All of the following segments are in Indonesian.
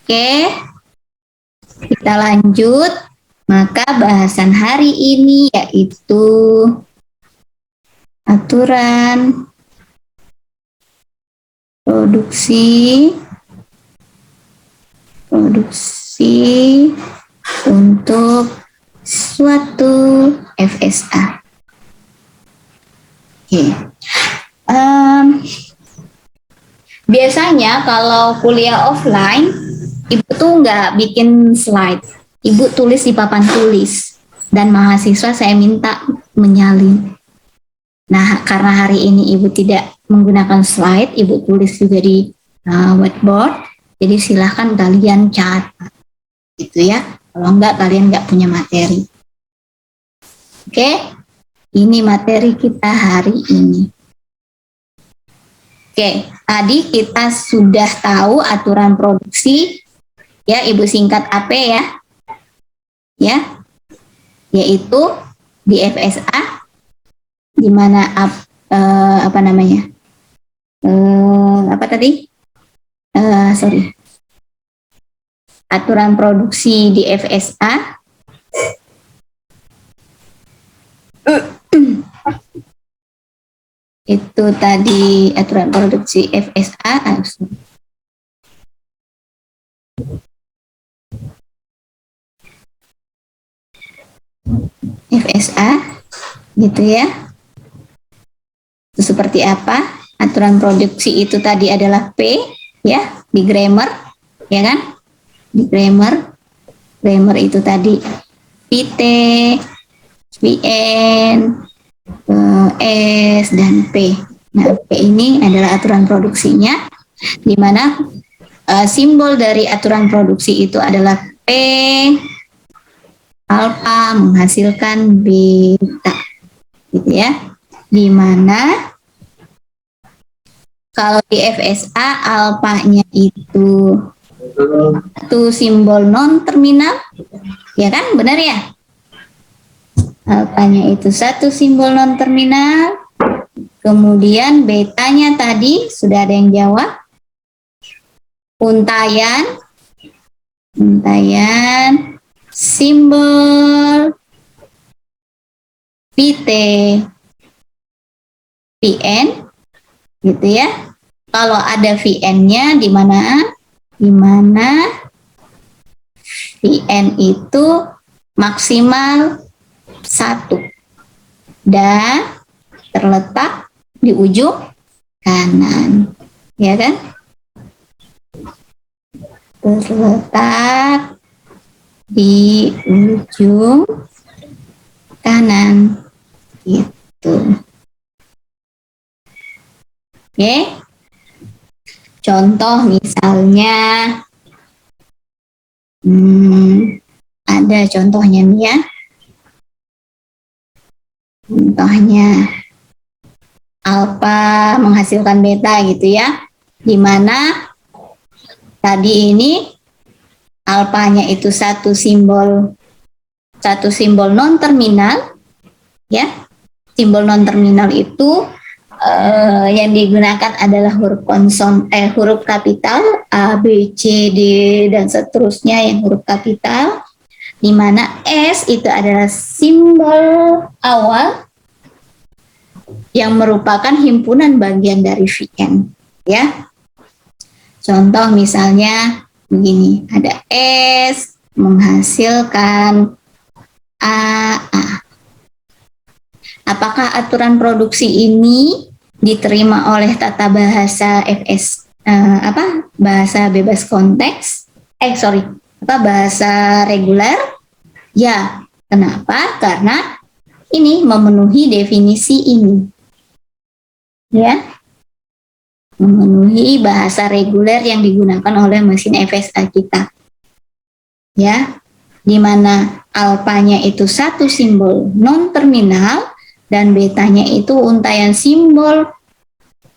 Oke, kita lanjut. Maka bahasan hari ini yaitu aturan produksi untuk suatu FSA. Oke. Biasanya kalau kuliah offline, ibu tuh nggak bikin slide, ibu tulis di papan tulis, dan mahasiswa saya minta menyalin. Nah, karena hari ini ibu tidak menggunakan slide, ibu tulis juga di whiteboard, jadi silahkan kalian catat, gitu ya. Kalau enggak, kalian nggak punya materi. Oke, ini materi kita hari ini. Oke, tadi kita sudah tahu aturan produksi, ya, ibu singkat AP ya, yaitu di FSA, di mana aturan produksi di FSA. Itu tadi aturan produksi FSA. FSA, gitu ya. Itu seperti apa? Aturan produksi itu tadi adalah P, ya, di grammar, ya kan? Di grammar itu tadi PT, VN, S, dan P. Nah, P ini adalah aturan produksinya, di mana simbol dari aturan produksi itu adalah P, alfa menghasilkan beta, gitu ya. Di mana kalau di FSA alfanya itu satu simbol non terminal, ya kan, benar ya? Alfanya itu satu simbol non terminal. Kemudian betanya tadi sudah ada yang jawab, untayan simbol PT, VN, gitu ya. Kalau ada VN-nya di mana? Di mana VN itu maksimal 1 dan terletak di ujung kanan, ya kan? Terletak di ujung kanan, gitu. Oke, contoh misalnya, ada contohnya nih ya. Contohnya alfa menghasilkan beta, gitu ya, dimana tadi ini alfanya itu satu simbol non terminal, ya. Simbol non terminal itu yang digunakan adalah huruf kapital A, B, C, D, dan seterusnya yang huruf kapital, di mana S itu adalah simbol awal yang merupakan himpunan bagian dari VN, ya. Contoh misalnya begini, ada S menghasilkan AA. Apakah aturan produksi ini diterima oleh tata bahasa bahasa bebas konteks? Bahasa reguler? Ya, kenapa? Karena ini memenuhi definisi ini, ya, memenuhi bahasa reguler yang digunakan oleh mesin FSA kita, ya, di mana alfanya itu satu simbol non terminal dan betanya itu untayan simbol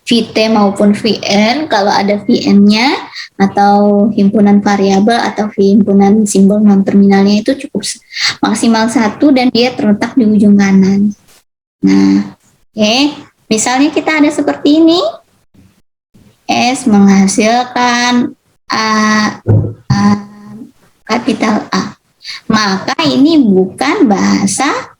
VT maupun VN kalau ada VN-nya, atau himpunan variabel atau himpunan simbol non terminalnya itu cukup maksimal 1 dan dia terletak di ujung kanan. Nah, misalnya kita ada seperti ini, S menghasilkan A, A, kapital A. Maka ini bukan bahasa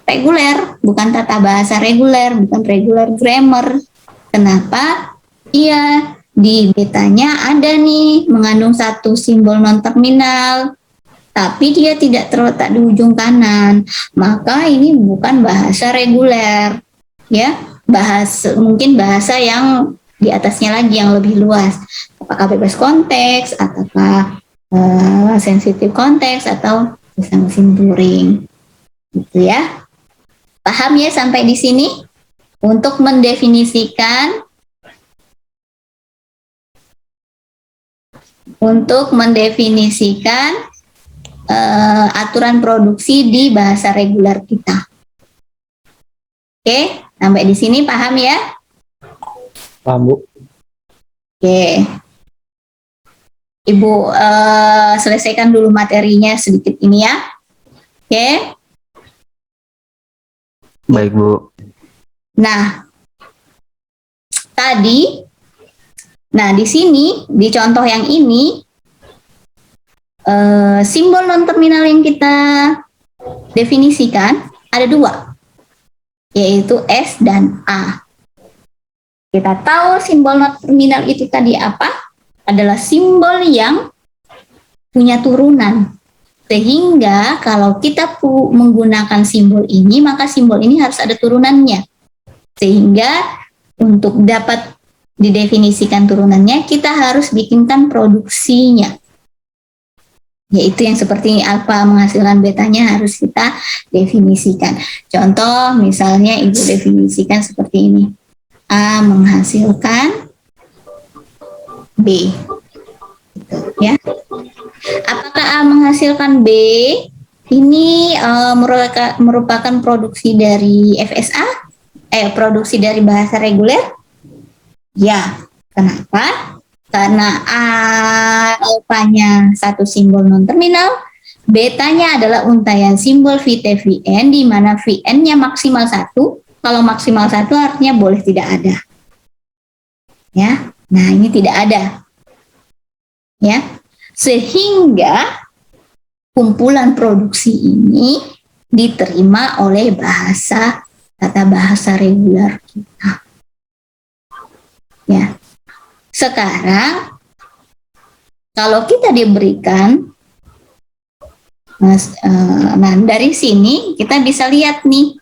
reguler, bukan tata bahasa reguler, bukan regular grammar. Kenapa? Iya, di betanya ada nih mengandung satu simbol non terminal, tapi dia tidak terletak di ujung kanan. Maka ini bukan bahasa reguler, ya. Mungkin bahasa yang di atasnya lagi yang lebih luas. Apakah bebas konteks, ataukah sensitif konteks, atau bisa mesin Turing, gitu ya. Paham ya sampai di sini? Untuk mendefinisikan aturan produksi di bahasa reguler kita. Oke, sampai di sini paham ya? Paham, Bu. Oke. Ibu selesaikan dulu materinya sedikit ini ya. Oke. Baik, Bu. Nah, di sini, di contoh yang ini, simbol non-terminal yang kita definisikan ada dua, yaitu S dan A. Kita tahu simbol non-terminal itu tadi apa? Adalah simbol yang punya turunan. Sehingga kalau kita menggunakan simbol ini, maka simbol ini harus ada turunannya. Sehingga untuk dapat didefinisikan turunannya, kita harus bikinkan produksinya. Yaitu yang seperti alfa menghasilkan betanya harus kita definisikan. Contoh misalnya Ibu definisikan seperti ini. A menghasilkan B. Gitu, ya. Apakah A menghasilkan B? Ini merupakan produksi dari FSA? Produksi dari bahasa reguler? Ya. Kenapa? Karena alfanya satu simbol non-terminal, betanya adalah untaian simbol VT-VN, di mana VN-nya maksimal 1. Kalau maksimal 1 artinya boleh tidak ada. Ya. Nah, ini tidak ada. Ya. Sehingga kumpulan produksi ini diterima oleh tata bahasa reguler kita. Ya. Sekarang kalau kita diberikan dari sini kita bisa lihat nih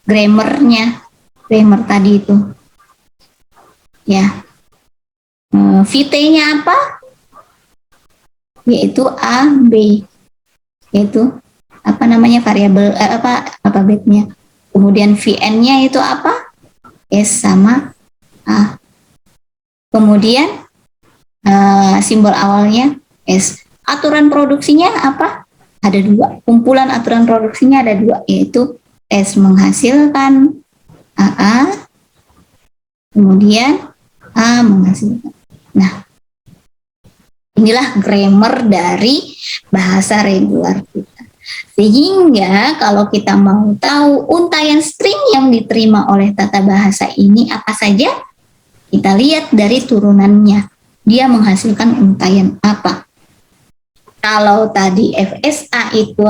grammar tadi itu. Ya. VT-nya apa? Yaitu A, B. Yaitu apa namanya variabel alfabetnya. Kemudian VN-nya itu apa? S sama A. Kemudian simbol awalnya S. Aturan produksinya apa? Ada dua. Kumpulan aturan produksinya ada dua, yaitu S menghasilkan AA, kemudian A menghasilkan. Nah, inilah grammar dari bahasa reguler kita. Sehingga kalau kita mau tahu untaian string yang diterima oleh tata bahasa ini apa saja, kita lihat dari turunannya. Dia menghasilkan untaian apa. Kalau tadi FSA itu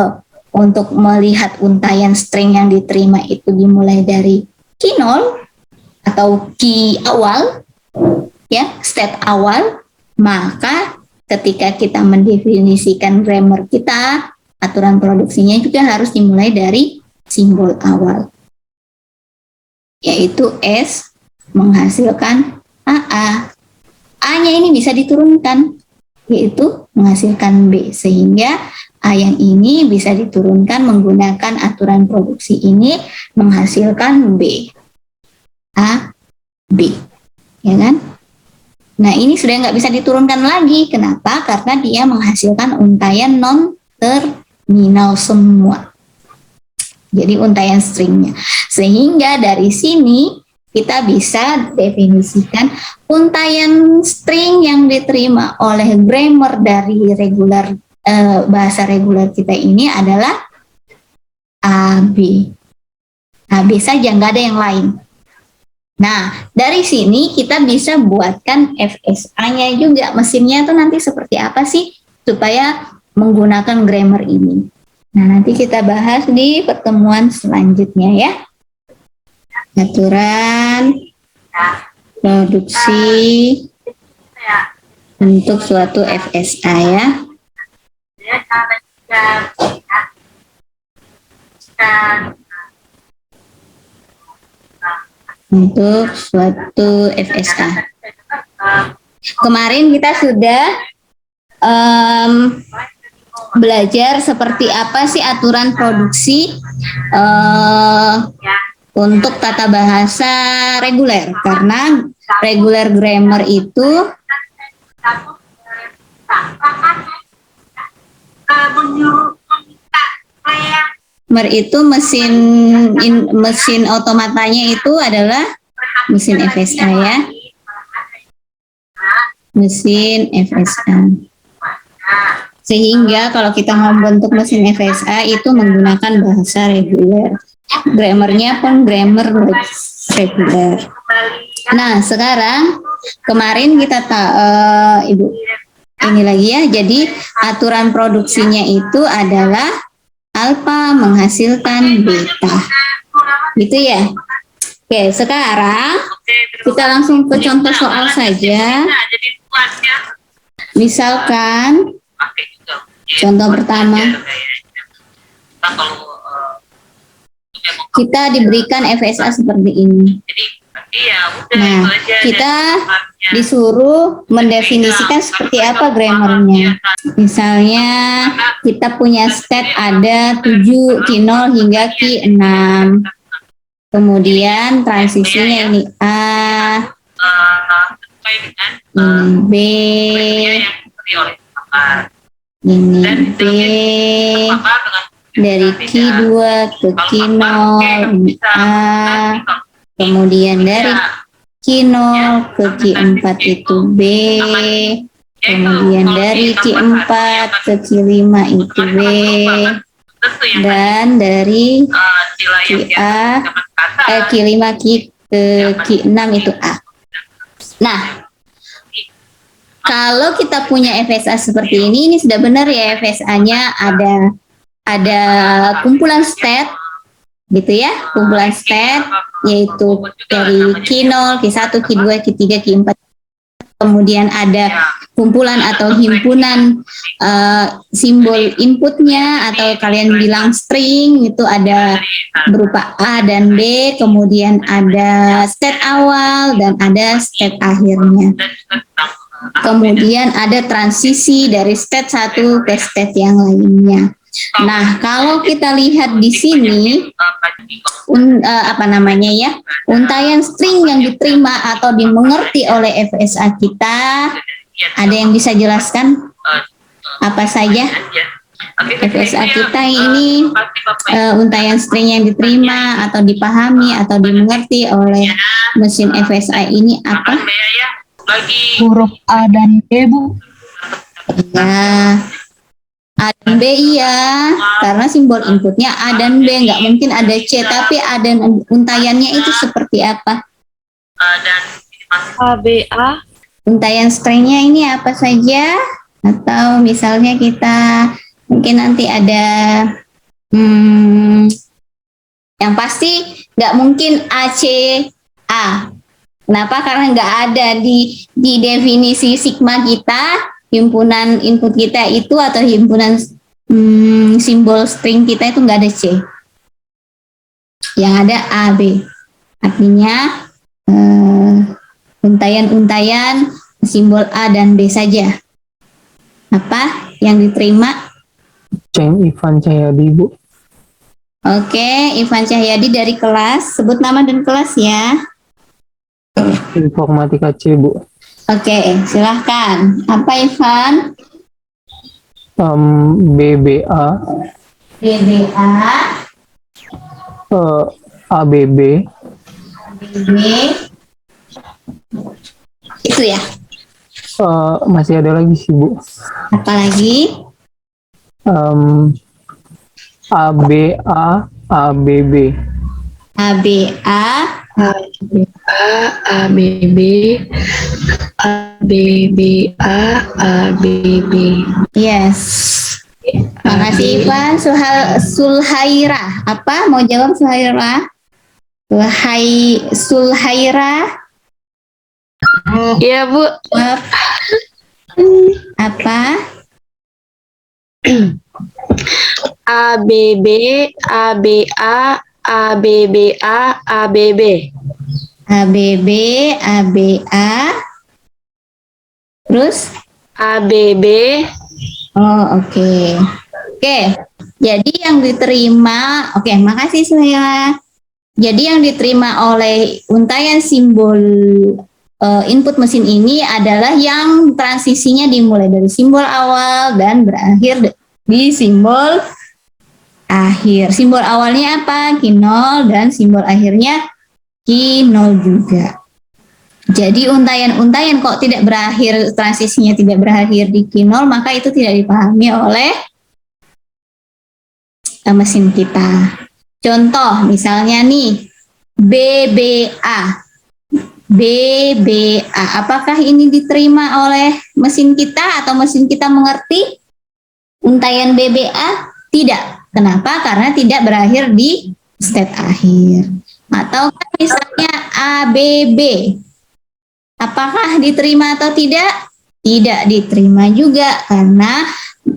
untuk melihat untaian string yang diterima itu dimulai dari key 0 atau key awal, ya, state awal, maka ketika kita mendefinisikan grammar kita, aturan produksinya juga harus dimulai dari simbol awal, yaitu S menghasilkan AA. A-nya ini bisa diturunkan, yaitu menghasilkan B, sehingga A yang ini bisa diturunkan menggunakan aturan produksi ini menghasilkan B. A, B. Ya kan? Nah, ini sudah nggak bisa diturunkan lagi. Kenapa? Karena dia menghasilkan untaian non-terminal semua. Jadi untaian stringnya. Sehingga dari sini kita bisa definisikan untaian string yang diterima oleh grammar dari bahasa reguler kita ini adalah AB. AB saja, nggak ada yang lain. Nah, dari sini kita bisa buatkan FSA-nya juga. Mesinnya tuh nanti seperti apa sih supaya menggunakan grammar ini. Nah, nanti kita bahas di pertemuan selanjutnya ya. Aturan produksi untuk suatu FSA ya. Untuk suatu FSA. Kemarin kita sudah belajar seperti apa sih aturan produksi untuk tata bahasa reguler, karena regular grammar itu mesin otomatanya itu adalah mesin FSA ya. Mesin FSA. Sehingga kalau kita mau bentuk mesin FSA itu menggunakan bahasa reguler. Grammarnya pun grammar reguler. Nah, sekarang kemarin kita Ibu ini lagi ya. Jadi aturan produksinya itu adalah alfa menghasilkan beta. Gitu ya. Oke, sekarang kita langsung ke contoh soal saja. Misalkan contoh pertama, kita diberikan FSA seperti ini. Nah, kita disuruh mendefinisikan seperti apa grammarnya. Misalnya kita punya state ada 7 Q0 hingga Q6. Kemudian transisinya ini A, ini B, ini B, dari Q2 ke Q0 ini A, kemudian dari Q0 ke Q4 itu B, kemudian dari Q4 ke Q5 itu B, dan dari Q5 ke Q6 itu A. Nah, kalau kita punya FSA seperti ini sudah benar ya, FSA-nya ada kumpulan state gitu ya, kumpulan state yaitu dari Q0, Q1, Q2, Q3, Q4. Kemudian ada kumpulan atau himpunan simbol inputnya, atau kalian bilang string, itu ada berupa A dan B, kemudian ada state awal dan ada state akhirnya. Kemudian ada transisi dari state satu ke state yang lainnya. Nah, kalau kita lihat di sini untaian string yang diterima atau dimengerti oleh FSA kita, ada yang bisa jelaskan apa saja FSA kita ini untaian string yang diterima atau dipahami atau dimengerti oleh mesin FSA ini apa? Huruf A dan B, Bu. Ya, A dan B iya, karena simbol inputnya A dan B, nggak mungkin ada C, tapi A dan untaiannya itu seperti apa? A, B, A. Untaian stringnya ini apa saja? Atau misalnya kita mungkin nanti ada yang pasti nggak mungkin A, C, A. Kenapa? Karena nggak ada di definisi sigma kita, himpunan input kita itu atau himpunan simbol string kita itu nggak ada C. Yang ada A, B. Artinya untaian-untaian simbol A dan B saja. Apa yang diterima? Ceng Ivan Cahyadi, Bu. Oke, Ivan Cahyadi dari kelas. Sebut nama dan kelas ya. Informatika C, Bu. Oke, silahkan. Apa Ivan? BBA, BBA, ABB, ABB. Itu ya. masih ada lagi sih, Bu. Apa lagi? ABA, ABB. ABA, A B A A B B A B B A A B B. Yes. Makasih Ivan. Sulhaira. Apa? Mau jawab Sulhaira? Sulhaira. Iya Bu. Jawab. Apa? A B B A B A A B B A A B B. ABB, ABA. Terus? A B B. Oh, oke. Oke. Jadi yang diterima, oke, makasih Suhela. Jadi yang diterima oleh untayan simbol input mesin ini adalah yang transisinya dimulai dari simbol awal dan berakhir di simbol akhir. Simbol awalnya apa? Q0 dan simbol akhirnya Q0 juga. Jadi untayan-untayan kok tidak berakhir, transisinya tidak berakhir di Q0, maka itu tidak dipahami oleh mesin kita. Contoh misalnya nih, BBA. BBA, apakah ini diterima oleh mesin kita atau mesin kita mengerti untayan BBA? Tidak. Kenapa? Karena tidak berakhir di state akhir. Atau misalnya ABB. Apakah diterima atau tidak? Tidak diterima juga karena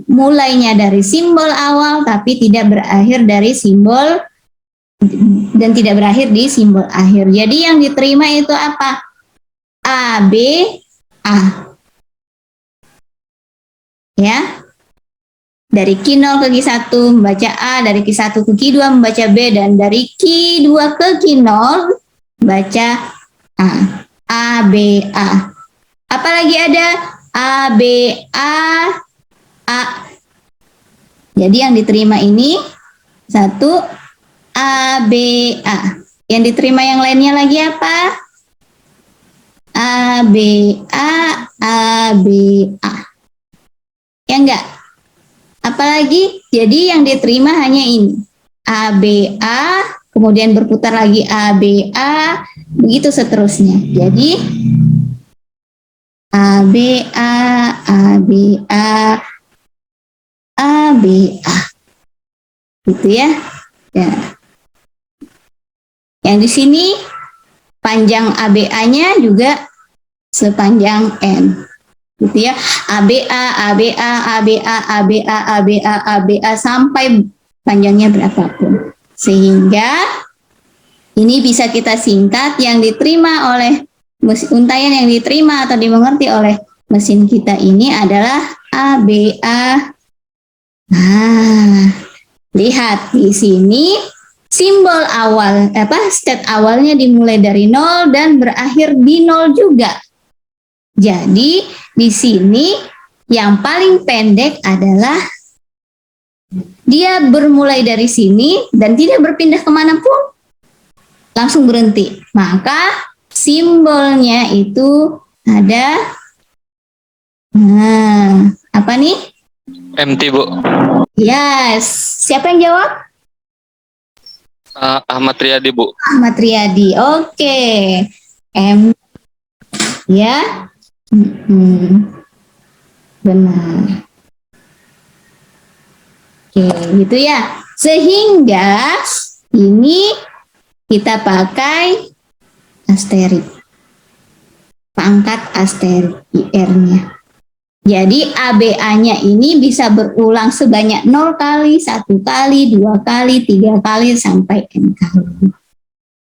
mulainya dari simbol awal tapi tidak berakhir dari simbol dan tidak berakhir di simbol akhir. Jadi yang diterima itu apa? A, B, A. Ya. Dari Q0 ke Q1 membaca A, dari Q1 ke Q2 membaca B, dan dari Q2 ke Q0 membaca A. A, B, A. Apalagi ada A, B, A, A. Jadi yang diterima ini satu A, B, A. Yang diterima yang lainnya lagi apa? A, B, A, B, A. Ya enggak? Apalagi? Jadi yang diterima hanya ini. A, B, A, kemudian berputar lagi A, B, A, begitu seterusnya. Jadi A, B, A, B, A, B, A. Gitu ya. Ya. Yang di sini panjang ABA-nya juga sepanjang N. Gitu ya. ABA, ABA, ABA, ABA, ABA, ABA sampai panjangnya berapapun. Sehingga ini bisa kita singkat yang diterima oleh untayan yang diterima atau dimengerti oleh mesin kita ini adalah ABA. Nah, lihat di sini simbol awal state awalnya dimulai dari 0 dan berakhir di 0 juga. Jadi di sini yang paling pendek adalah dia bermulai dari sini dan tidak berpindah kemanapun, langsung berhenti. Maka simbolnya itu ada, apa nih? MT Bu. Yes. Siapa yang jawab? Ahmad Riyadi Bu. Ahmad Riyadi. Oke. M. Ya. Benar. Oke, gitu ya. Sehingga ini kita pakai asterik. Pangkat asterik IR-nya. Jadi ABA-nya ini bisa berulang sebanyak 0 kali, 1 kali, 2 kali, 3 kali, sampai N kali.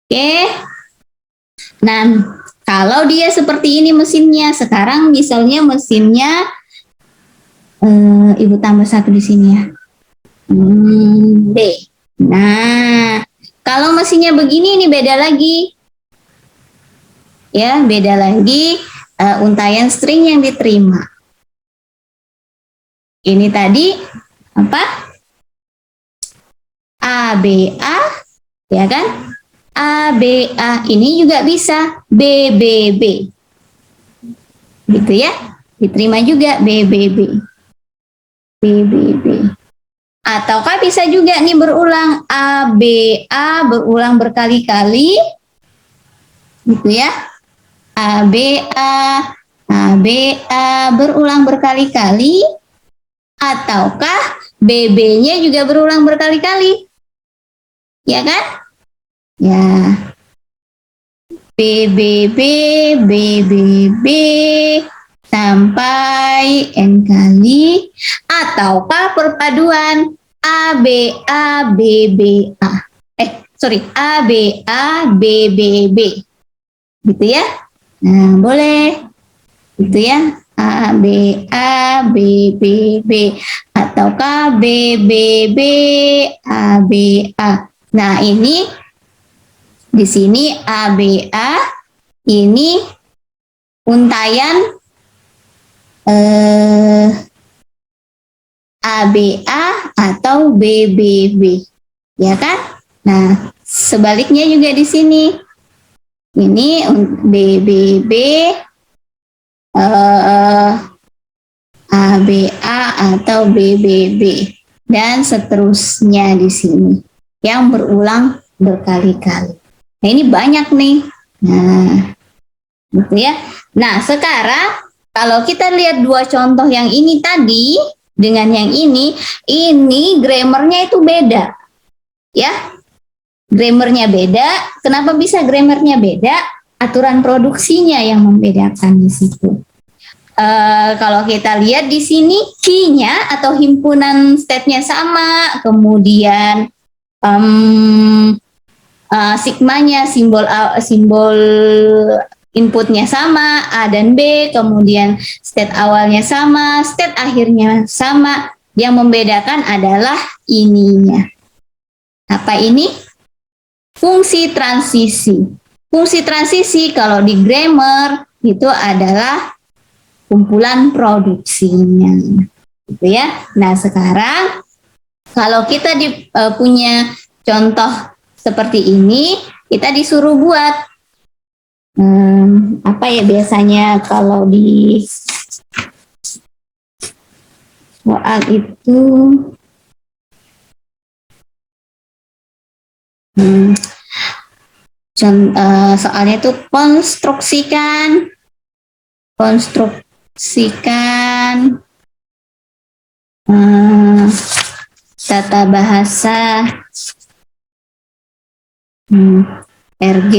Oke. Nah, kalau dia seperti ini mesinnya, sekarang misalnya mesinnya, Ibu tambah 1 di sini ya. D. Nah, kalau mesinnya begini ini beda lagi. Ya, beda lagi untayan string yang diterima. Ini tadi apa? ABA, ya kan? ABA ini juga bisa BBB. Gitu ya. Diterima juga BBB. BBB. Ataukah bisa juga nih berulang ABA berulang berkali-kali gitu ya. A, B, A berulang berkali-kali, ataukah BB-nya juga berulang berkali-kali? Ya kan? Ya. BBB, BBB, sampai N kali, ataukah perpaduan A, B, A, B, B, A. A, B, A, B, B, B. Gitu ya. Nah, boleh. Gitu ya. A, B, A, B, B, B. Ataukah B, B, B, A, B, A. Nah, ini di sini A, B, A. Ini untayan A, B, A atau B, B, B. Ya kan? Nah, sebaliknya juga di sini. Ini B, B, B. A, B, A atau B, B, B. Dan seterusnya di sini. Yang berulang berkali-kali. Nah, ini banyak nih. Nah, gitu ya. Nah, sekarang kalau kita lihat dua contoh yang ini tadi dengan yang ini grammarnya itu beda. Ya. Grammarnya beda. Kenapa bisa grammarnya beda? Aturan produksinya yang membedakan di situ. Kalau kita lihat di sini key-nya atau himpunan state-nya sama, kemudian sigmanya, simbol inputnya sama, A dan B, kemudian state awalnya sama, state akhirnya sama. Yang membedakan adalah ininya. Apa ini? Fungsi transisi. Fungsi transisi kalau di grammar itu adalah kumpulan produksinya. Gitu ya. Nah, sekarang kalau kita punya contoh seperti ini, kita disuruh buat apa ya biasanya kalau di soal itu soalnya itu konstruksikan tata bahasa RG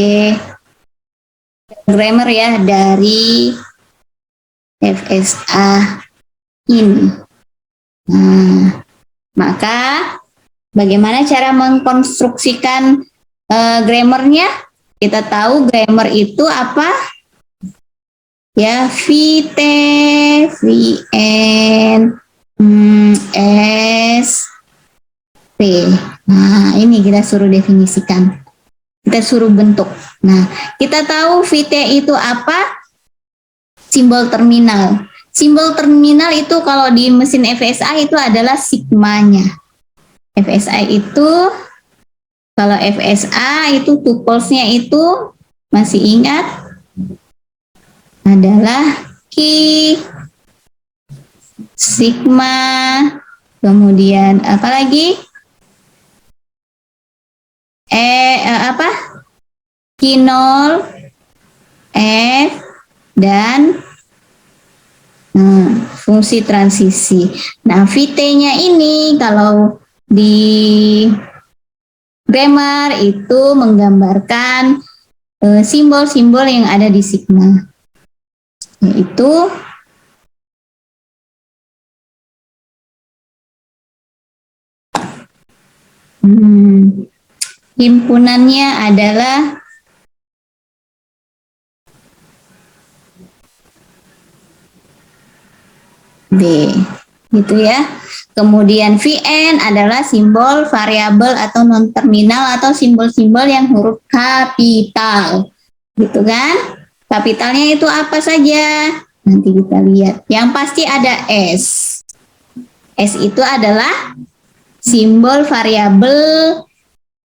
grammar ya dari FSA ini. Maka bagaimana cara mengkonstruksikan grammarnya? Kita tahu grammar itu apa? Ya, VT, VN, S, P. Nah, ini kita suruh definisikan. Kita suruh bentuk. Nah, kita tahu VT itu apa? Simbol terminal. Simbol terminal itu kalau di mesin FSA itu adalah sigmanya. FSA itu, kalau FSA itu tuples-nya itu, masih ingat? Adalah key, sigma, kemudian apa lagi? Q0, F, dan fungsi transisi. Nah, VT-nya ini kalau di grammar itu menggambarkan simbol-simbol yang ada di sigma, yaitu himpunannya adalah B, gitu ya. Kemudian VN adalah simbol variabel atau non terminal atau simbol-simbol yang huruf kapital, gitu kan? Kapitalnya itu apa saja? Nanti kita lihat. Yang pasti ada S. S itu adalah simbol variabel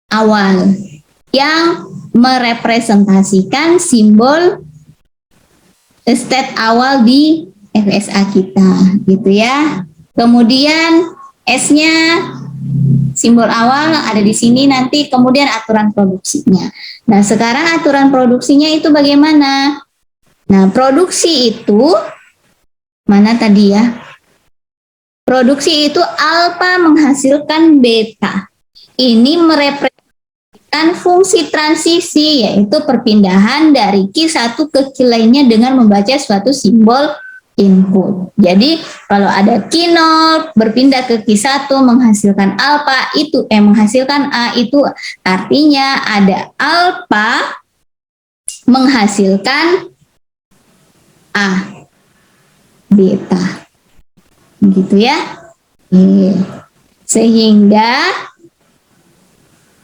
awal yang merepresentasikan simbol state awal di FSA kita, gitu ya. Kemudian S-nya Simbol awal ada di sini, nanti kemudian aturan produksinya. Nah, sekarang aturan produksinya itu bagaimana? Nah, produksi itu mana tadi ya? Produksi itu alfa menghasilkan beta. Ini merepresentasikan fungsi transisi, yaitu perpindahan dari Q1 ke Q lainnya dengan membaca suatu simbol input. Jadi kalau ada Q0 berpindah ke Q1 menghasilkan alfa, itu menghasilkan A, itu artinya ada alfa menghasilkan A beta. Gitu ya. Sehingga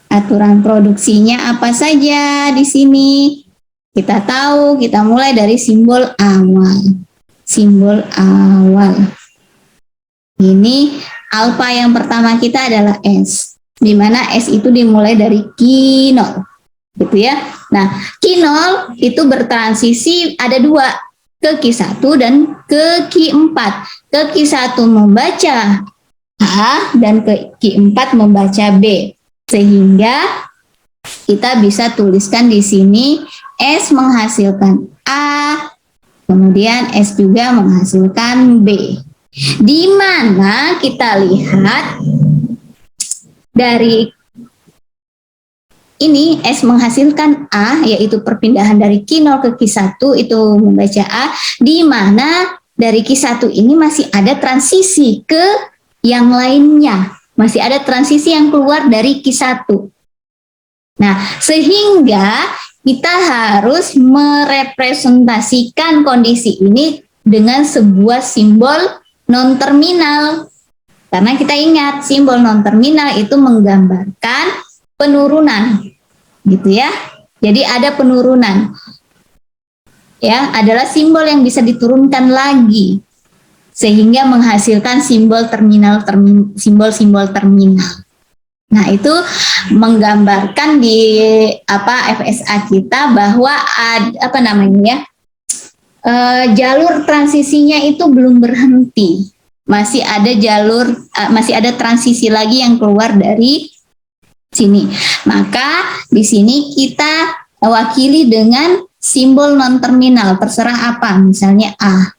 aturan produksinya apa saja di sini? Kita tahu, kita mulai dari simbol awal. Simbol awal. Ini alfa yang pertama kita adalah S, di mana S itu dimulai dari Q0, gitu ya. Nah, Q0 itu bertransisi ada dua, ke Q1 dan ke Q4. Ke Q1 membaca A dan ke Q4 membaca B. Sehingga kita bisa tuliskan di sini S menghasilkan A, kemudian S juga menghasilkan B. Di mana kita lihat dari ini S menghasilkan A, yaitu perpindahan dari Q0 ke Q1 itu membaca A, di mana dari Q1 ini masih ada transisi ke yang lainnya. Masih ada transisi yang keluar dari Q1. Nah, sehingga kita harus merepresentasikan kondisi ini dengan sebuah simbol non-terminal. Karena kita ingat, simbol non-terminal itu menggambarkan penurunan, gitu ya. Jadi ada penurunan. Ya, adalah simbol yang bisa diturunkan lagi sehingga menghasilkan simbol simbol-simbol terminal. Nah, itu menggambarkan di FSA kita bahwa jalur transisinya itu belum berhenti. Masih ada masih ada transisi lagi yang keluar dari sini. Maka di sini kita wakili dengan simbol non-terminal, terserah apa, misalnya A.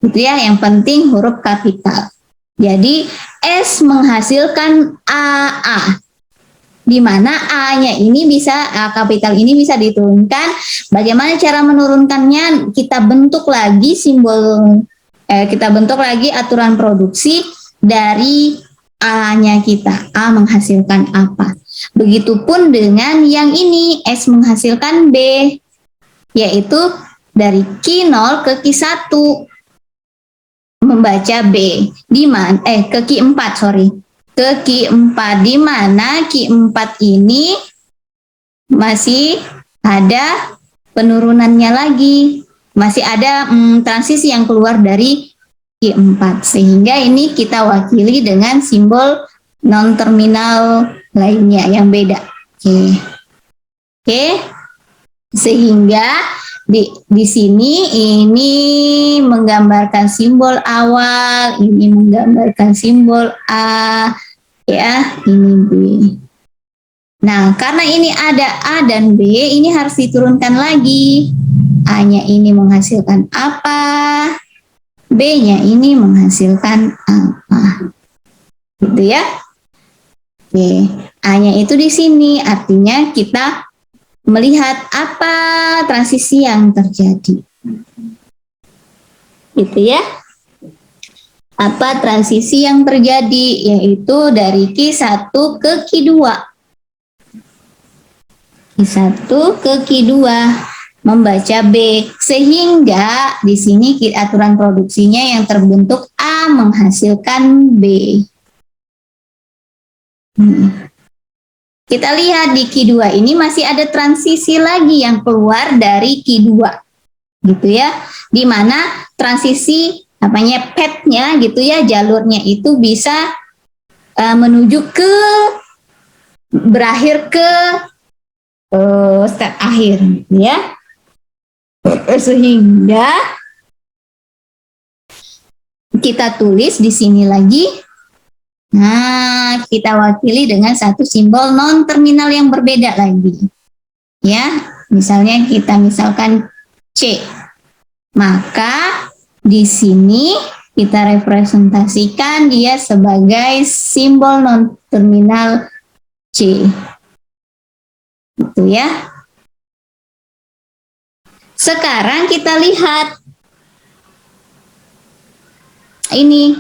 Gitu ya, yang penting huruf kapital. Jadi S menghasilkan AA, di mana A-nya ini A kapital ini bisa diturunkan. Bagaimana cara menurunkannya? Kita bentuk lagi aturan produksi dari A-nya kita. A menghasilkan apa? Begitupun dengan yang ini, S menghasilkan B, yaitu dari Q0 ke Q1 membaca B, di mana ke Q4, ke Q4, di mana Q4 ini masih ada penurunannya lagi, masih ada transisi yang keluar dari Q4, sehingga ini kita wakili dengan simbol non-terminal lainnya yang beda. Oke. Sehingga di sini ini menggambarkan simbol awal, ini menggambarkan simbol A, ya, ini B. Nah, karena ini ada A dan B, ini harus diturunkan lagi. A-nya ini menghasilkan apa? B-nya ini menghasilkan apa? Gitu ya. Oke, A-nya itu di sini, artinya kita melihat apa transisi yang terjadi. Gitu ya. Apa transisi yang terjadi, yaitu dari Q1 ke Q2. Q1 ke Q2 membaca B, sehingga di sini aturan produksinya yang terbentuk A menghasilkan B. Kita lihat di Q2 ini masih ada transisi lagi yang keluar dari Q2, gitu ya, di mana transisi petnya gitu ya, jalurnya itu bisa menuju ke berakhir ke step akhir, ya. Sehingga kita tulis di sini lagi Nah, kita wakili dengan satu simbol non terminal yang berbeda lagi. Ya, misalnya kita misalkan C. Maka di sini kita representasikan dia sebagai simbol non terminal C. Gitu ya. Sekarang kita lihat ini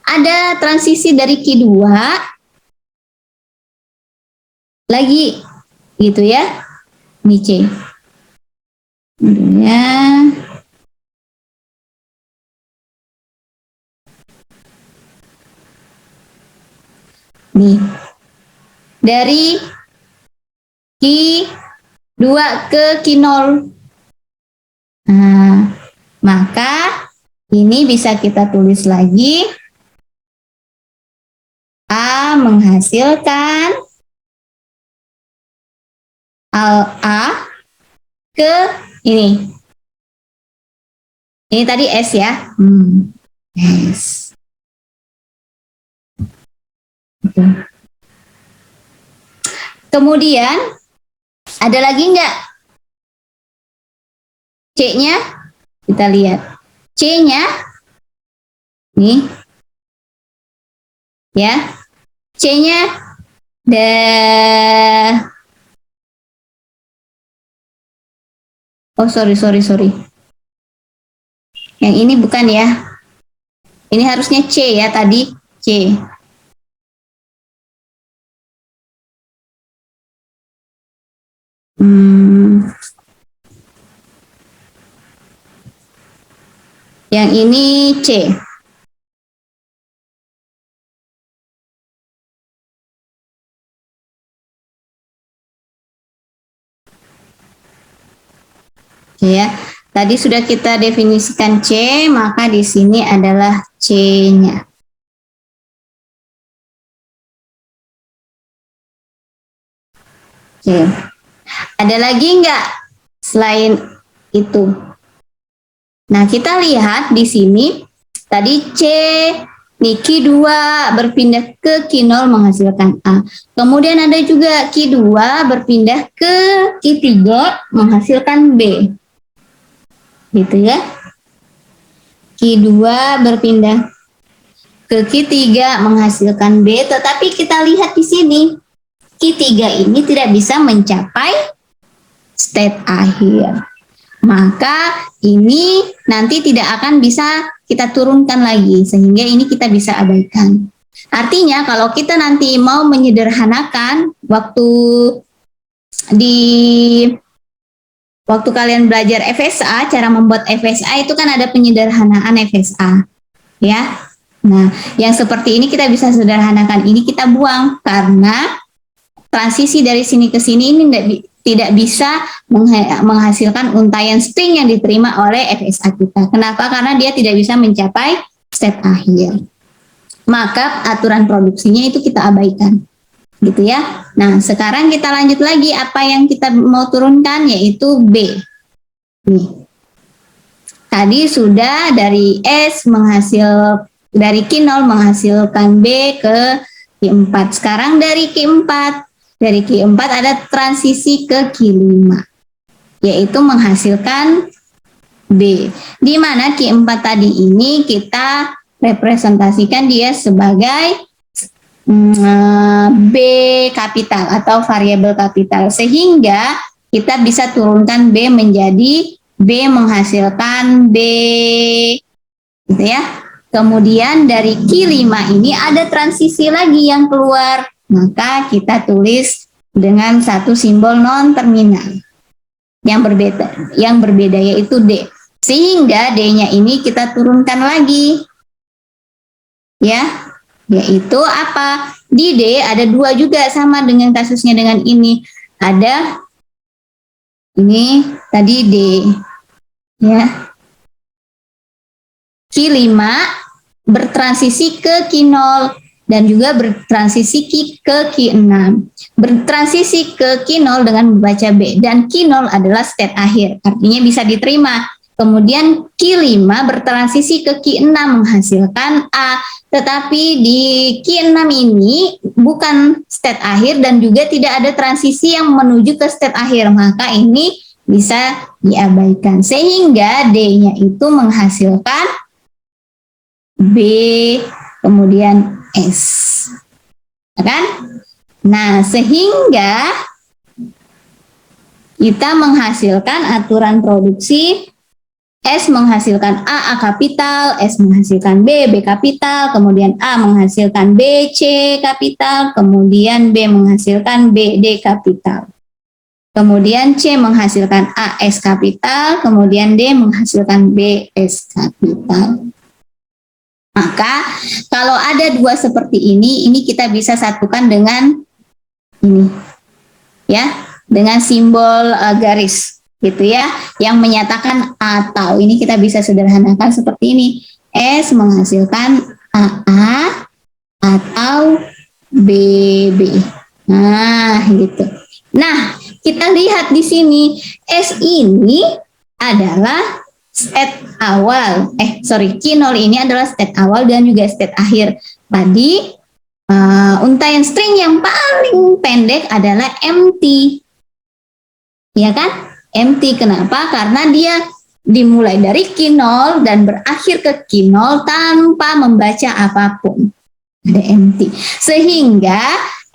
ada transisi dari Q2 lagi gitu ya. Ini C. Ya. Nih. Dari Q2 ke Q0. Nah, maka ini bisa kita tulis lagi. A menghasilkan A ke ini. Ini tadi S ya. S. Kemudian ada lagi enggak? C-nya kita lihat. C-nya nih. Ya. C-nya oh sorry. Yang ini bukan ya. Ini harusnya C ya tadi. C. Yang ini C. Ya, tadi sudah kita definisikan C, maka di sini adalah C-nya. Oke. Ada lagi enggak selain itu? Nah, kita lihat di sini tadi C nih Q2 berpindah ke Q0 menghasilkan A. Kemudian ada juga Q2 berpindah ke Q3 menghasilkan B. Gitu ya. Q2 berpindah ke Q3 menghasilkan B, tetapi kita lihat di sini Q3 ini tidak bisa mencapai state akhir. Maka ini nanti tidak akan bisa kita turunkan lagi, sehingga ini kita bisa abaikan. Artinya kalau kita nanti mau menyederhanakan waktu kalian belajar FSA, cara membuat FSA itu kan ada penyederhanaan FSA, ya. Nah, yang seperti ini kita bisa sederhanakan, ini kita buang karena transisi dari sini ke sini ini tidak bisa menghasilkan untayan string yang diterima oleh FSA kita. Kenapa? Karena dia tidak bisa mencapai step akhir. Maka aturan produksinya itu kita abaikan. Gitu ya. Nah, sekarang kita lanjut lagi apa yang kita mau turunkan, yaitu B. Nih. Tadi sudah dari S dari Q0 menghasilkan B ke Q4. Sekarang dari Q4 ada transisi ke Q5, yaitu menghasilkan B. Di mana Q4 tadi ini kita representasikan dia sebagai B kapital atau variabel kapital, sehingga kita bisa turunkan B menjadi B menghasilkan B, gitu ya. Kemudian dari Q5 ini ada transisi lagi yang keluar, maka kita tulis dengan satu simbol non terminal yang berbeda yaitu D, sehingga D-nya ini kita turunkan lagi, ya, yaitu apa? Di D ada dua juga, sama dengan kasusnya dengan ini, ada ini tadi D, ya. Q5 bertransisi ke Q0 dan juga bertransisi ke Q6. Bertransisi ke Q0 dengan membaca B, dan Q0 adalah state akhir, artinya bisa diterima. Kemudian Q5 bertransisi ke Q6 menghasilkan A. Tetapi di Q6 ini bukan state akhir dan juga tidak ada transisi yang menuju ke state akhir. Maka ini bisa diabaikan. Sehingga D-nya itu menghasilkan B, kemudian S. Kan? Nah, sehingga kita menghasilkan aturan produksi S menghasilkan A kapital, S menghasilkan B kapital, kemudian A menghasilkan B, C kapital, kemudian B menghasilkan B, D kapital. Kemudian C menghasilkan A, S kapital, kemudian D menghasilkan B, S kapital. Maka kalau ada dua seperti ini kita bisa satukan dengan ini, ya, dengan simbol garis. Gitu ya, yang menyatakan atau. Ini kita bisa sederhanakan seperti ini. S menghasilkan AA atau BB. Nah, gitu. Nah, kita lihat di sini S ini adalah state awal. Q0 ini adalah state awal dan juga state akhir. Tadi untaian string yang paling pendek adalah empty. Ya kan? Empty, kenapa? Karena dia dimulai dari Q0 dan berakhir ke Q0 tanpa membaca apapun. Ada empty. Sehingga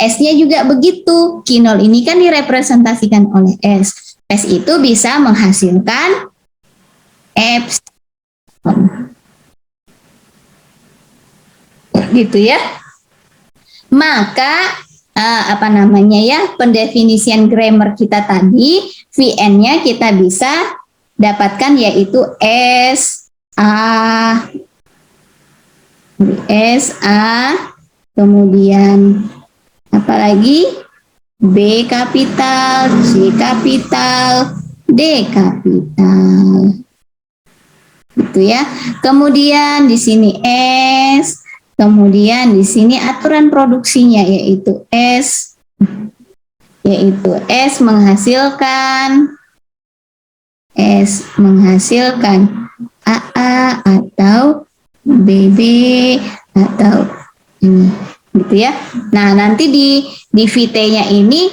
S-nya juga begitu. Q0 ini kan direpresentasikan oleh S. S itu bisa menghasilkan epsilon. Gitu ya. Maka pendefinisian grammar kita tadi, VN-nya kita bisa dapatkan yaitu S A, kemudian apalagi B kapital, C kapital, D kapital, gitu ya. Kemudian di sini S. Kemudian di sini aturan produksinya yaitu S menghasilkan AA atau BB atau ini, gitu ya. Nah, nanti di VT-nya ini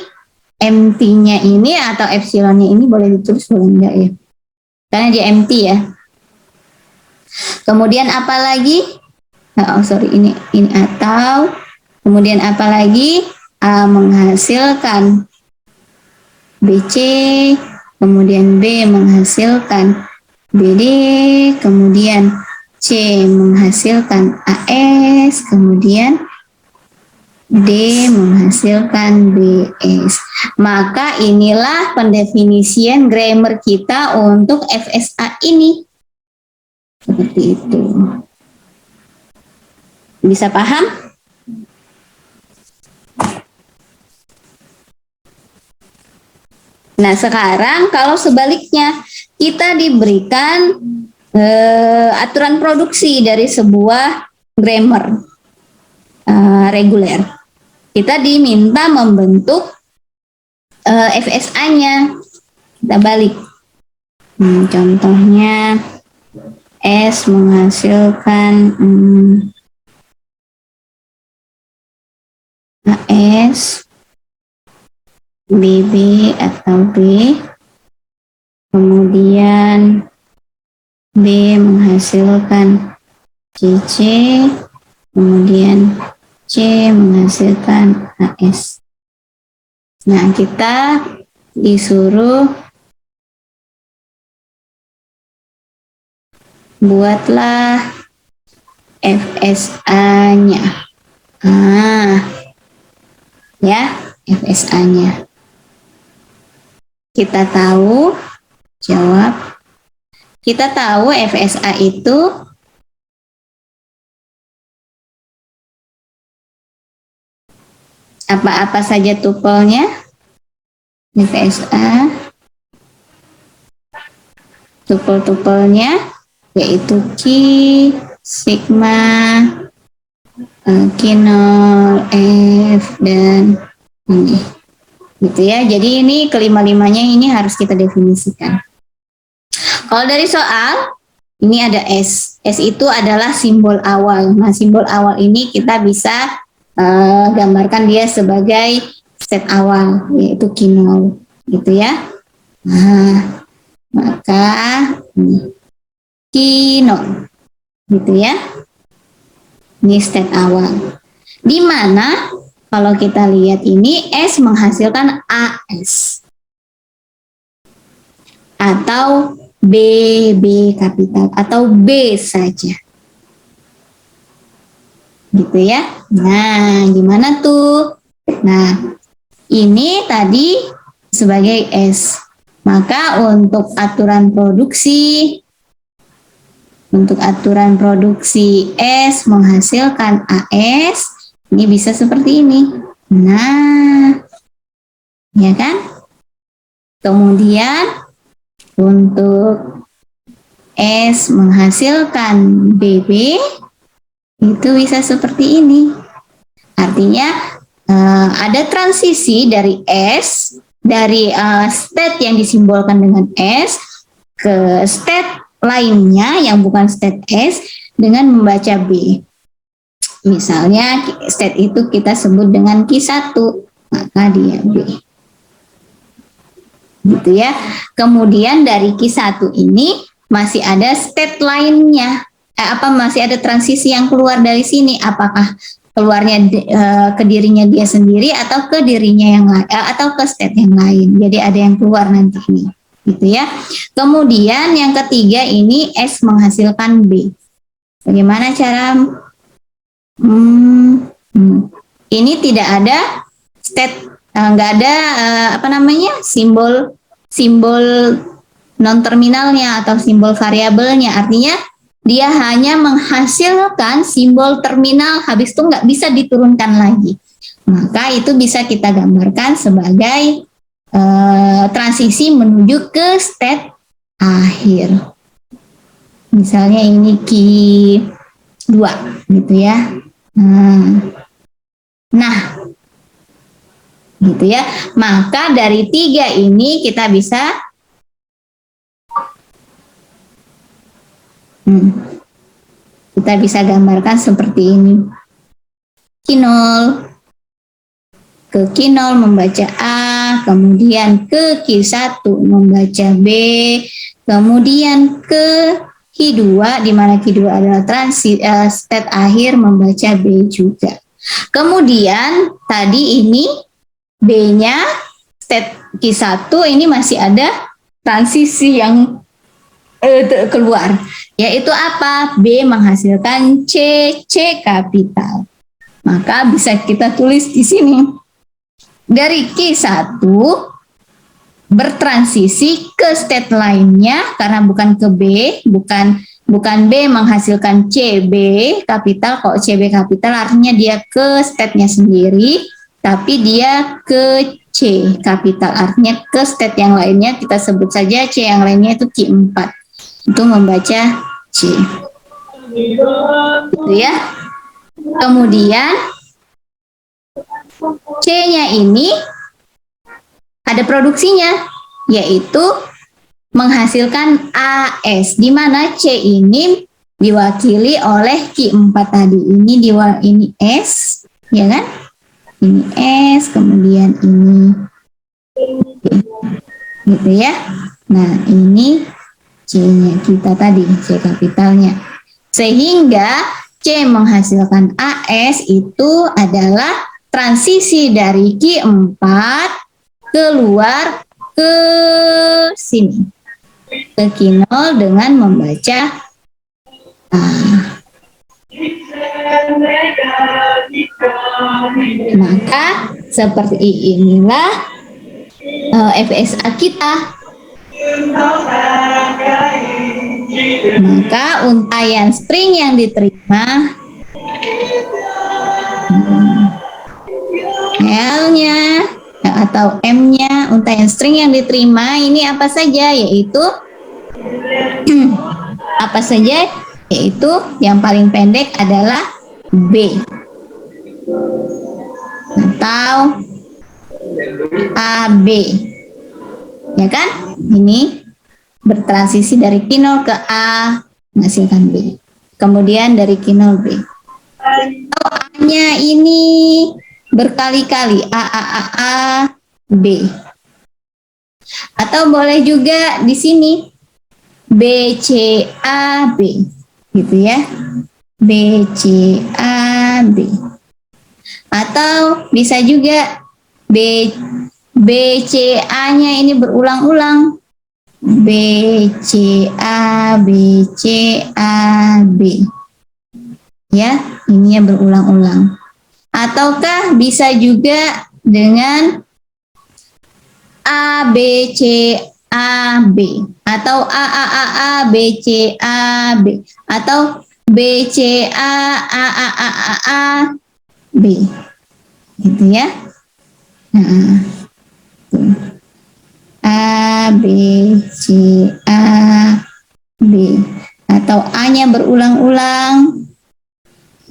MT-nya ini atau epsilonnya ini boleh ditulis boleh enggak ya? Karena dia empty ya. Kemudian apa lagi? Ini atau, kemudian apa lagi? A menghasilkan BC, kemudian B menghasilkan BD, kemudian C menghasilkan AS, kemudian D menghasilkan BS. Maka inilah pendefinisian grammar kita untuk FSA ini. Seperti itu. Bisa paham? Nah, sekarang kalau sebaliknya, kita diberikan aturan produksi dari sebuah grammar reguler. Kita diminta membentuk FSA-nya. Kita balik. Contohnya, S menghasilkan AS, BB atau B, kemudian B menghasilkan CC, kemudian C menghasilkan AS. Nah, kita disuruh buatlah FSA-nya. Ya, FSA-nya. Kita tahu, jawab. Kita tahu FSA itu apa-apa saja tupelnya. FSA, tupel-tupelnya yaitu Q, sigma, Q0, F, dan ini. Gitu ya. Jadi ini kelima-limanya ini harus kita definisikan. Kalau dari soal, ini ada S. S itu adalah simbol awal. Nah, simbol awal ini kita bisa gambarkan dia sebagai state awal, yaitu Q0, gitu ya. Nah, maka Q0, gitu ya. Ini state awal. Di mana kalau kita lihat ini S menghasilkan AS atau B kapital atau B saja. Gitu ya. Nah, gimana tuh? Nah, ini tadi sebagai S. Maka untuk aturan produksi S menghasilkan AS, ini bisa seperti ini. Nah, ya kan? Kemudian untuk S menghasilkan BB, itu bisa seperti ini. Artinya ada transisi dari S, dari state yang disimbolkan dengan S ke state lainnya yang bukan state S dengan membaca B. Misalnya state itu kita sebut dengan Q1, maka dia B. Gitu ya. Kemudian dari Q1 ini masih ada state lainnya. Masih ada transisi yang keluar dari sini? Apakah keluarnya ke dirinya dia sendiri atau ke dirinya yang lain atau ke state yang lain? Jadi ada yang keluar nanti ini, gitu ya. Kemudian yang ketiga ini S menghasilkan B. Bagaimana cara? Ini tidak ada state, nggak ada simbol non terminalnya atau simbol variabelnya. Artinya dia hanya menghasilkan simbol terminal, habis itu nggak bisa diturunkan lagi. Maka itu bisa kita gambarkan sebagai transisi menuju ke state akhir. Misalnya ini Q2, gitu ya. Nah, gitu ya. Maka dari 3 ini kita bisa gambarkan seperti ini. Q0 ke Q0 membaca A, kemudian ke Q1 membaca B, kemudian ke Q2 di mana Q2 adalah state akhir membaca B juga. Kemudian tadi ini B-nya state Q1 ini masih ada transisi yang keluar, yaitu apa? B menghasilkan C kapital. Maka bisa kita tulis di sini. Dari Q1 bertransisi ke state lainnya karena bukan ke B, bukan B menghasilkan CB kapital. Kok CB kapital artinya dia ke state-nya sendiri, tapi dia ke C kapital artinya ke state yang lainnya. Kita sebut saja C yang lainnya itu Q4. Itu membaca C. Gitu ya. Kemudian C-nya ini ada produksinya, yaitu menghasilkan AS, di mana C ini diwakili oleh Q4 tadi. Ini S, ya kan? Ini S, kemudian ini, gitu ya. Nah, ini C-nya kita tadi, C kapitalnya. Sehingga C menghasilkan AS itu adalah transisi dari Q4 keluar ke sini, ke Q0 dengan membaca A. Maka seperti inilah FSA kita. Maka untayan string yang diterima L-nya atau M-nya, untayan string yang diterima ini apa saja, yaitu yang paling pendek adalah B atau AB, ya kan? Ini bertransisi dari Q0 ke A menghasilkan B. Kemudian dari Q0 B. A-nya ini berkali-kali A, B. Atau boleh juga di sini B, C, A, B. Gitu ya. B, C, A, B. Atau bisa juga B, C, A-nya ini berulang-ulang. B, C, A, B, C, A, B. Ya, ini berulang-ulang. Ataukah bisa juga dengan A, B, C, A, B. Atau A, B, C, A, B. Atau B, C, A, B. Gitu ya. Nah, tuh. A, B, C, A, B. Atau A-nya berulang-ulang.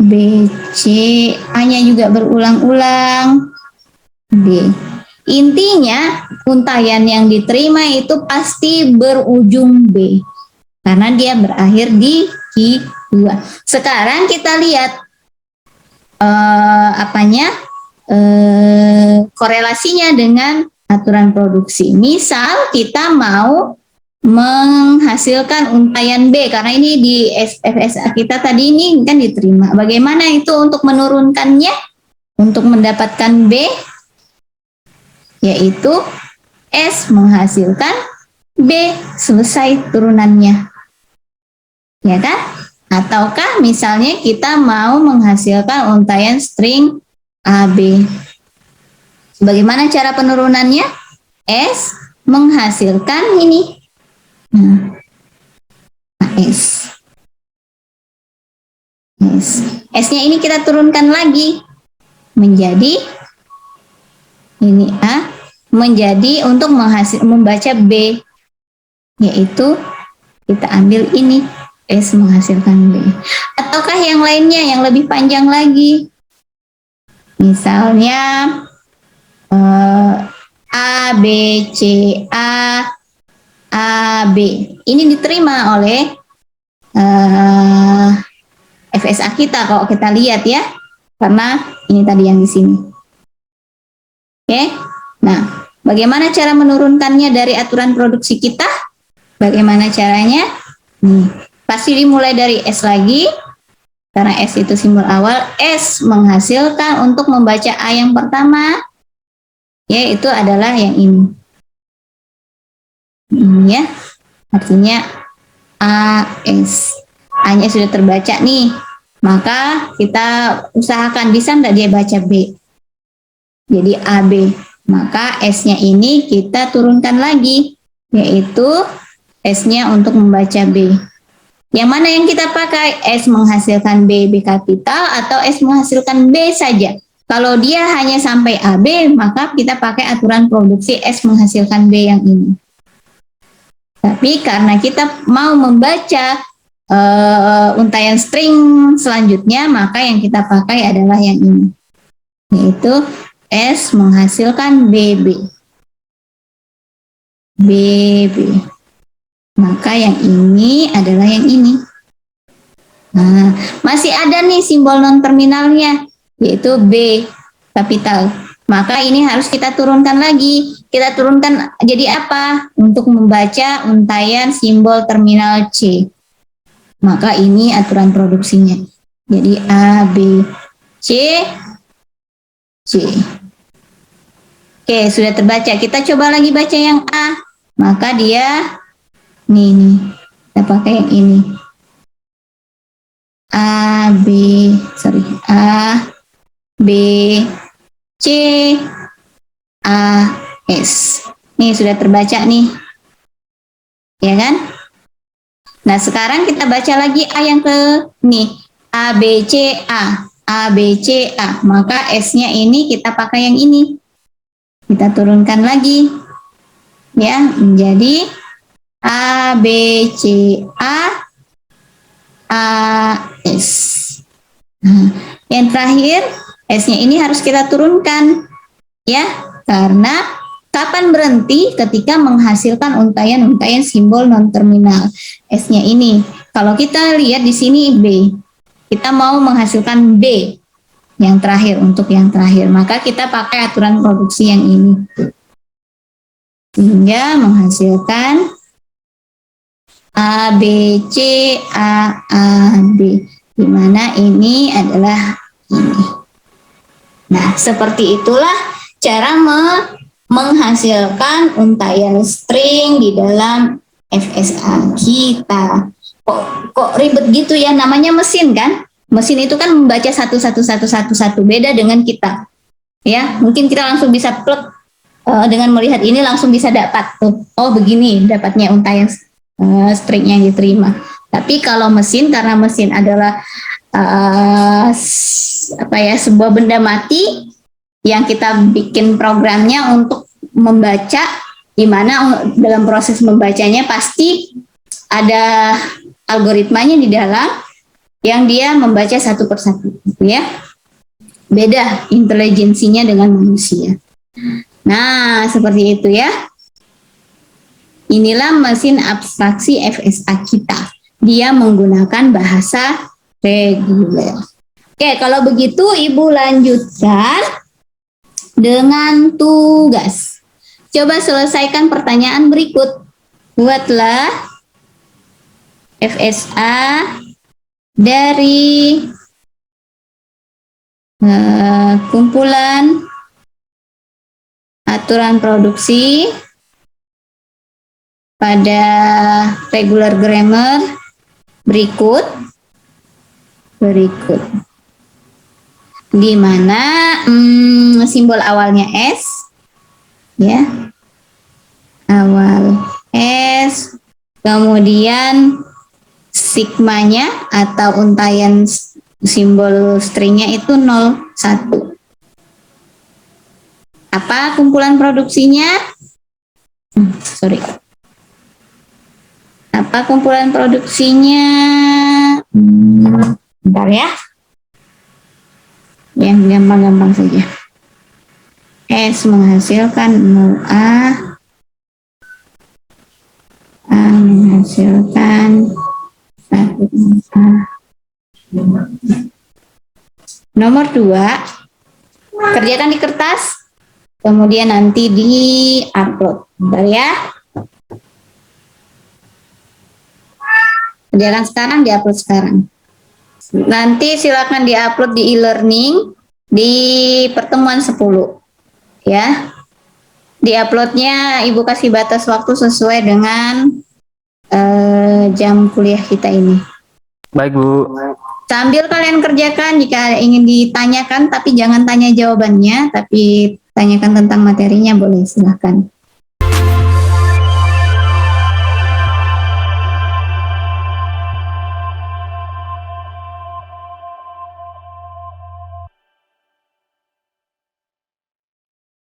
B, C, A-nya juga berulang-ulang. B. Intinya, untayan yang diterima itu pasti berujung B. Karena dia berakhir di Q2. Sekarang kita lihat korelasinya dengan aturan produksi. Misal kita mau menghasilkan untayan B karena ini di FSA kita tadi ini kan diterima. Bagaimana itu untuk menurunkannya? Untuk mendapatkan B yaitu S menghasilkan B, selesai turunannya. Ya kan? Ataukah misalnya kita mau menghasilkan untayan string AB. Bagaimana cara penurunannya? S menghasilkan ini. S. S-nya ini kita turunkan lagi menjadi ini A, menjadi untuk membaca B, yaitu kita ambil ini S menghasilkan B. Ataukah yang lainnya yang lebih panjang lagi? Misalnya A, B, C, A, B. Ini diterima oleh FSA kita kalau kita lihat ya, karena ini tadi yang di sini. Oke, nah bagaimana cara menurunkannya dari aturan produksi kita? Bagaimana caranya? Pasti dimulai dari S lagi, karena S itu simbol awal. S menghasilkan untuk membaca A yang pertama, yaitu adalah yang ini. Ya, artinya AS. A-nya sudah terbaca nih, maka kita usahakan bisa enggak dia baca B. Jadi AB, maka S-nya ini kita turunkan lagi, yaitu S-nya untuk membaca B. Yang mana yang kita pakai? S menghasilkan B, B kapital, atau S menghasilkan B saja. Kalau dia hanya sampai AB, maka kita pakai aturan produksi S menghasilkan B yang ini. Tapi karena kita mau membaca untayan string selanjutnya, maka yang kita pakai adalah yang ini, yaitu S menghasilkan BB. Maka yang ini adalah yang ini. Nah, masih ada nih simbol non terminalnya, yaitu B kapital. Maka ini harus kita turunkan lagi. Kita turunkan jadi apa? Untuk membaca untayan simbol terminal C. Maka ini aturan produksinya. Jadi A, B, C, C. Oke, sudah terbaca. Kita coba lagi baca yang A. Maka dia nih, kita pakai yang ini. A, B, C, A, S. Nih sudah terbaca nih. Ya kan? Nah, sekarang kita baca lagi A yang ke nih. A, B, C, A. A, B, C, A. Maka S-nya ini kita pakai yang ini. Kita turunkan lagi. Ya, menjadi A, B, C, A, S. Nah, yang terakhir S-nya ini harus kita turunkan, ya, karena Kapan berhenti? Ketika menghasilkan untayan-untayan simbol non-terminal. S-nya ini. Kalau kita lihat di sini B. Kita mau menghasilkan B yang terakhir, untuk yang terakhir. Maka kita pakai aturan produksi yang ini. Sehingga menghasilkan A, B, C, A, B. Di mana ini adalah ini. Nah, seperti itulah cara menghasilkan untayan string di dalam FSA kita. Kok ribet gitu ya, namanya mesin kan? Mesin itu kan membaca satu, beda dengan kita. Ya, mungkin kita langsung bisa plug dengan melihat ini langsung bisa dapat tuh. Oh, begini dapatnya untayan string yang diterima. Tapi kalau mesin, karena mesin adalah sebuah benda mati yang kita bikin programnya untuk membaca, di mana dalam proses membacanya pasti ada algoritmanya di dalam yang dia membaca satu persatu, ya. Beda intelijensinya dengan manusia. Nah, seperti itu ya. Inilah mesin abstraksi FSA kita. Dia menggunakan bahasa reguler. Oke, kalau begitu Ibu lanjutkan dengan tugas. Coba selesaikan pertanyaan berikut. Buatlah FSA dari kumpulan aturan produksi pada regular grammar berikut, di mana simbol awalnya S, ya, awal S, kemudian sigmanya atau untayan simbol stringnya itu 0, 1. Apa kumpulan produksinya? Apa kumpulan produksinya? Bentar ya. Yang gampang-gampang saja. S menghasilkan 0A. A menghasilkan 1A. Nomor 2, kerjakan di kertas, kemudian nanti di-upload. Bentar ya. Kerjakan sekarang, di-upload sekarang. Nanti silakan di-upload di e-learning di pertemuan 10. Ya. Di-uploadnya Ibu kasih batas waktu sesuai dengan jam kuliah kita ini. Baik, Bu. Sambil kalian kerjakan, jika ingin ditanyakan, tapi jangan tanya jawabannya, tapi tanyakan tentang materinya, boleh, silahkan.